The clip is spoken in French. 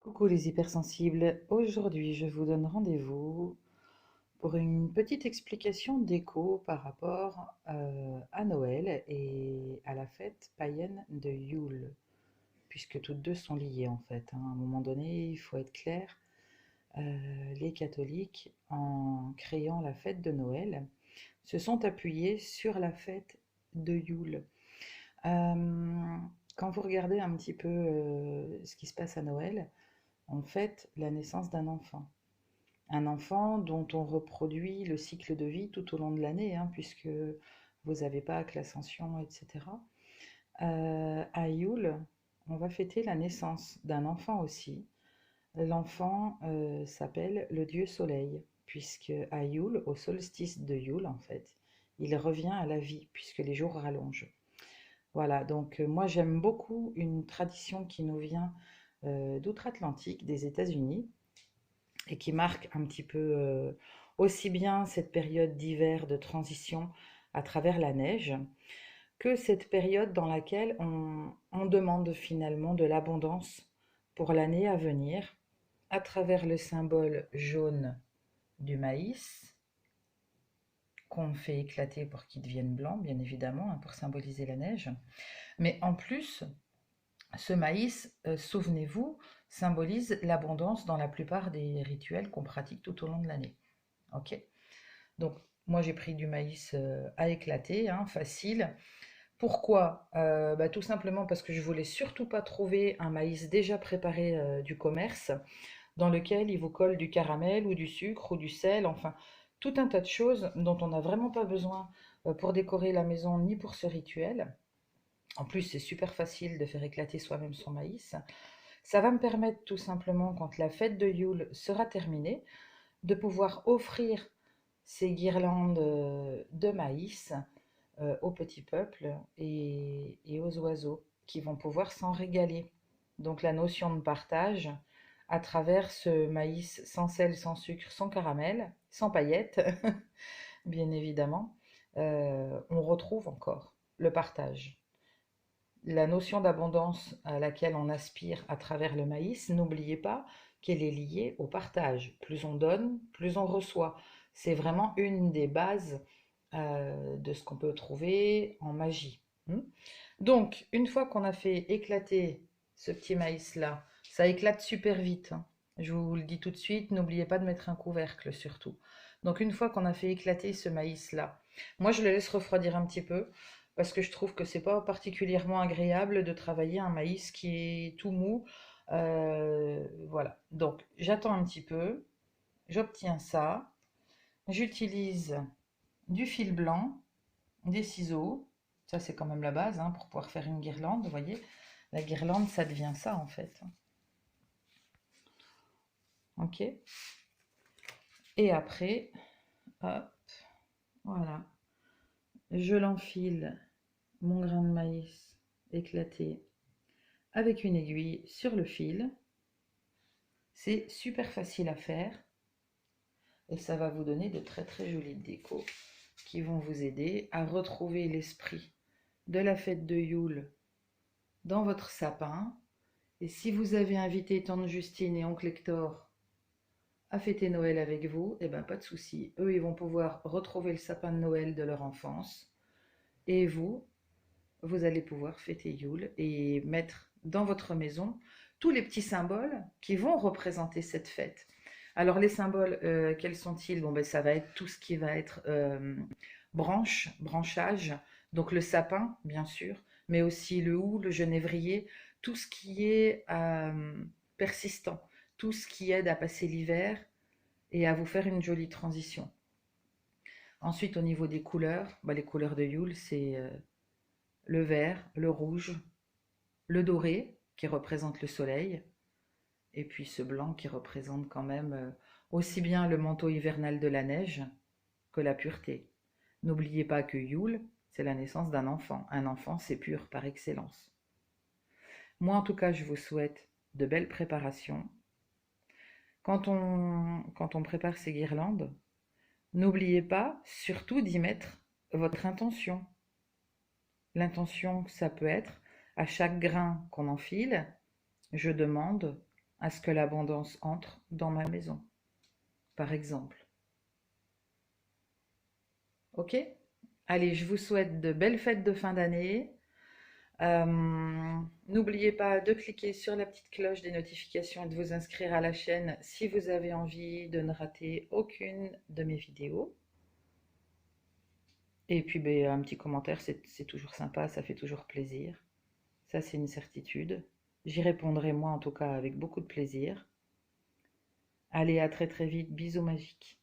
Coucou les hypersensibles, aujourd'hui je vous donne rendez-vous pour une petite explication d'écho par rapport à Noël et à la fête païenne de Yule, puisque toutes deux sont liées en fait, hein. À un moment donné, il faut être clair, les catholiques, en créant la fête de Noël, se sont appuyés sur la fête de Yule. Euh, Quand vous regardez un petit peu ce qui se passe à Noël, on fête la naissance d'un enfant. Un enfant dont on reproduit le cycle de vie tout au long de l'année, hein, puisque vous n'avez pas que l'ascension, etc. À Yule, on va fêter la naissance d'un enfant aussi. L'enfant s'appelle le dieu soleil, puisque à Yule, au solstice de Yule en fait, il revient à la vie, puisque les jours rallongent. Voilà, donc moi j'aime beaucoup une tradition qui nous vient d'outre-Atlantique, des États-Unis, et qui marque un petit peu aussi bien cette période d'hiver de transition à travers la neige que cette période dans laquelle on demande finalement de l'abondance pour l'année à venir à travers le symbole jaune du maïs qu'on fait éclater pour qu'il devienne blanc, bien évidemment, hein, pour symboliser la neige. Mais en plus, ce maïs, souvenez-vous, symbolise l'abondance dans la plupart des rituels qu'on pratique tout au long de l'année. Ok. Donc, moi, j'ai pris du maïs à éclater, hein, facile. Pourquoi? Tout simplement parce que je voulais surtout pas trouver un maïs déjà préparé du commerce dans lequel il vous colle du caramel ou du sucre ou du sel, enfin, tout un tas de choses dont on n'a vraiment pas besoin pour décorer la maison ni pour ce rituel. En plus, c'est super facile de faire éclater soi-même son maïs. Ça va me permettre tout simplement, quand la fête de Yule sera terminée, de pouvoir offrir ces guirlandes de maïs au petit peuple et aux oiseaux qui vont pouvoir s'en régaler. Donc la notion de partage à travers ce maïs sans sel, sans sucre, sans caramel, sans paillettes, bien évidemment, on retrouve encore le partage. La notion d'abondance à laquelle on aspire à travers le maïs, n'oubliez pas qu'elle est liée au partage. Plus on donne, plus on reçoit. C'est vraiment une des bases de ce qu'on peut trouver en magie. Donc, une fois qu'on a fait éclater ce petit maïs-là, ça éclate super vite, hein. Je vous le dis tout de suite, n'oubliez pas de mettre un couvercle surtout. Donc, une fois qu'on a fait éclater ce maïs-là, moi je le laisse refroidir un petit peu parce que je trouve que c'est pas particulièrement agréable de travailler un maïs qui est tout mou. Voilà. Donc, j'attends un petit peu, j'obtiens ça, j'utilise du fil blanc, des ciseaux, ça c'est quand même la base hein, pour pouvoir faire une guirlande, vous voyez. La guirlande, ça devient ça en fait. Ok. Et après, hop, voilà. Je l'enfile, mon grain de maïs éclaté, avec une aiguille sur le fil. C'est super facile à faire et ça va vous donner de très très jolies décos qui vont vous aider à retrouver l'esprit de la fête de Yule dans votre sapin. Et si vous avez invité tante Justine et oncle Hector à fêter Noël avec vous, eh ben pas de souci. Eux, ils vont pouvoir retrouver le sapin de Noël de leur enfance. Et vous, vous allez pouvoir fêter Yule et mettre dans votre maison tous les petits symboles qui vont représenter cette fête. Alors les symboles, quels sont-ils? Bon, ben, ça va être tout ce qui va être branchage, donc le sapin, bien sûr, mais aussi le hou, le genévrier, tout ce qui est persistant, tout ce qui aide à passer l'hiver et à vous faire une jolie transition. Ensuite, au niveau des couleurs, les couleurs de Yule, c'est le vert, le rouge, le doré, qui représente le soleil, et puis ce blanc qui représente quand même aussi bien le manteau hivernal de la neige que la pureté. N'oubliez pas que Yule, c'est la naissance d'un enfant. Un enfant, c'est pur par excellence. Moi, en tout cas, je vous souhaite de belles préparations. Quand on prépare ces guirlandes, n'oubliez pas surtout d'y mettre votre intention. L'intention, ça peut être, à chaque grain qu'on enfile, je demande à ce que l'abondance entre dans ma maison, par exemple. Ok? Allez, je vous souhaite de belles fêtes de fin d'année. N'oubliez pas de cliquer sur la petite cloche des notifications et de vous inscrire à la chaîne si vous avez envie de ne rater aucune de mes vidéos. Et puis ben, un petit commentaire, c'est toujours sympa, ça fait toujours plaisir. Ça, c'est une certitude. J'y répondrai moi en tout cas avec beaucoup de plaisir. Allez, à très très vite, bisous magiques.